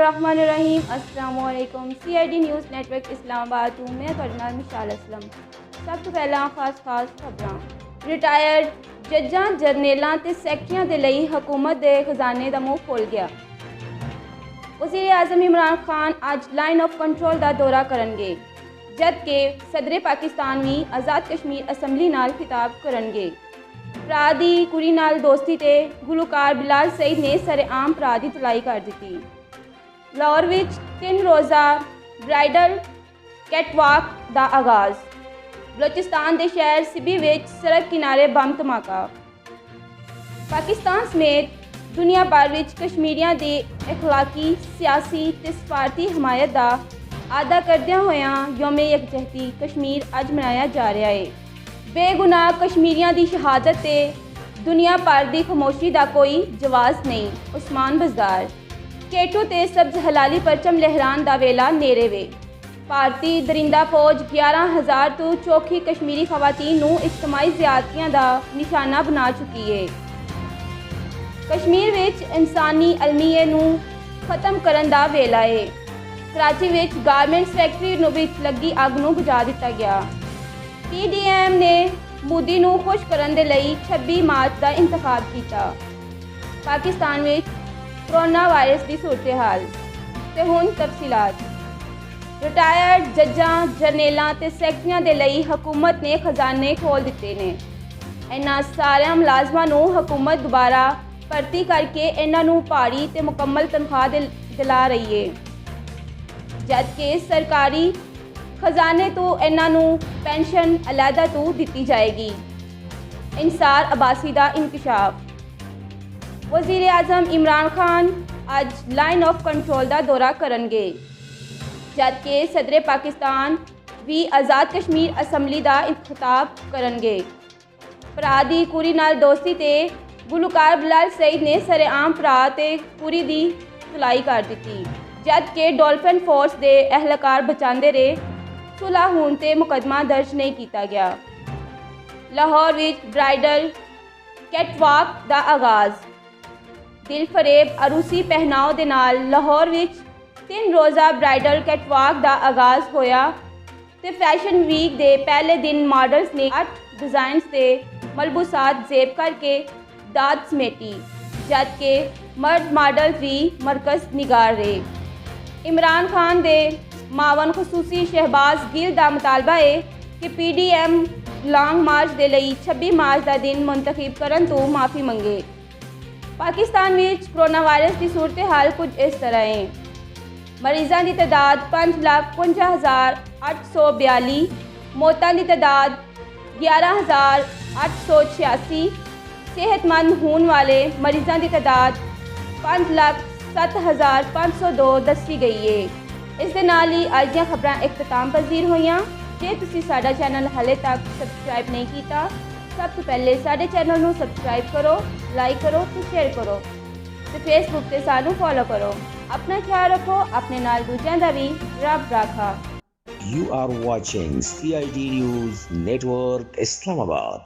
बिस्मिल्लाहिर्रहमानिर्रहीम। अस्सलाम वालेकुम। CID न्यूज़ नेटवर्क इस्लामाबाद हूँ मैं करनाल मिशाल असलम। सब तो पहला खास खबरां। रिटायर्ड जजां जरनेलां ते सैकटरियां दे लई हुकूमत दे खजाने दा मुँह खुल गया। वज़ीर आज़म इमरान खान अज लाइन ऑफ कंट्रोल का दौरा करनगे, जबकि सदर पाकिस्तान भी आज़ाद कश्मीर असैम्बली नाल खिताब करनगे। भरा दी कुड़ी नाल दोस्ती ते गुलकार बिलाल सईद ने सरेआम भरा दी धुलाई कर दी। लाहौर विच 3 रोज़ा ब्राइडल कैटवाक का आगाज़। बलोचिस्तान के शहर सिबी विच सड़क किनारे बम धमाका। पाकिस्तान समेत दुनिया भर विच कश्मीरियों की अखलाकी, सियासी ते सफारती हमायत का अदा करदियां होया यौम यकजहती कश्मीर अज मनाया जा रहा है। बेगुनाह कश्मीरियों की शहादत ते दुनिया भर की खामोशी का कोई जवाब नहीं। उस्मान बज़दार केटू ते सब्ज हलाली परचम लहरान का वेला नेड़े वे। भारतीय दरिंदा फौज 11,000 तो चौखी कश्मीरी खवातीन नूं इज्तमाही ज़्यादतियां का निशाना बना चुकी है। कश्मीर विच इंसानी अलमीए नूं खत्म करन दा वेला है। कराची विच गारमेंट्स फैक्ट्री विच लगी अग नूं बुझा दिता गया। PDM ने मोदी नूं खुश करन दे लई 26 मार्च का इंतखाब किया। पाकिस्तान विच कोरोना वायरस की सूरत हाल ते हुण तफसीलात। रिटायर्ड जजां जरनेलां ते सैकटरियां दे लई हुकूमत ने खजाने खोल दिते ने। इन्हां सारे मुलाजमां नूं हुकूमत दोबारा भर्ती करके इन्हां नूं भारी ते मुकम्मल तनख्वाह दिला रही है, जबकि सरकारी खजाने तो इन्हां नूं पेंशन अलहदा तो दी जाएगी। इंसार अब्बासी का इंकशाफ। वज़ीर आज़म इमरान खान अज लाइन ऑफ कंट्रोल का दौरा करनगे, जबकि सदर पाकिस्तान भी आज़ाद कश्मीर असैम्बली का खिताब करनगे। भरा दी कुड़ी नाल दोस्ती ते गुलकार बिलाल सईद ने सरेआम भरा ते कुड़ी दी धुलाई कर दी, जबकि डॉल्फिन फोर्स के एहलकार बचाते रहे। सुलह होने ते मुकदमा दर्ज नहीं किया गया। लाहौर विच ब्राइडल कैटवाक का आगाज़। दिल फरेब अरूसी पहनाव दे नाल लाहौर विच 3 रोज़ा ब्राइडल कैटवाक का आगाज़ होया ते फैशन वीक के पहले दिन मॉडल्स ने 8 डिज़ाइन्स ते मलबूसात जेब करके दाद समेटी, जबकि मर्द मॉडल्स भी मरकज़ निगार रहे। इमरान खान दे मावन खसूसी शहबाज गिल का मुतालबा है कि PDM लॉन्ग मार्च के लिए 26 मार्च का दिन मुंतखब करन तो माफ़ी मंगे। पाकिस्तान में कोरोना वायरस की सूरत हाल कुछ इस तरह है। मरीजों की तादाद 5,55,842, मौतों की तादाद 11,886, सेहतमंद होने वाले मरीजों की तादाद 5,07,502 दसी गई है। इस दे नाल ही अज दी खबरां इख्तिताम पजीर होईयां। जे तुसीं साडा चैनल हाले तक सबसक्राइब नहीं किया, सब तो पहले साडे चैनल नूं सबसक्राइब करो, लाइक करो तो शेयर करो ते फेसबुक ते सानू फॉलो करो। अपना ख्याल रखो, अपने नाल दूजियां दा भी रब राखा। You are watching CID News Network Islamabad.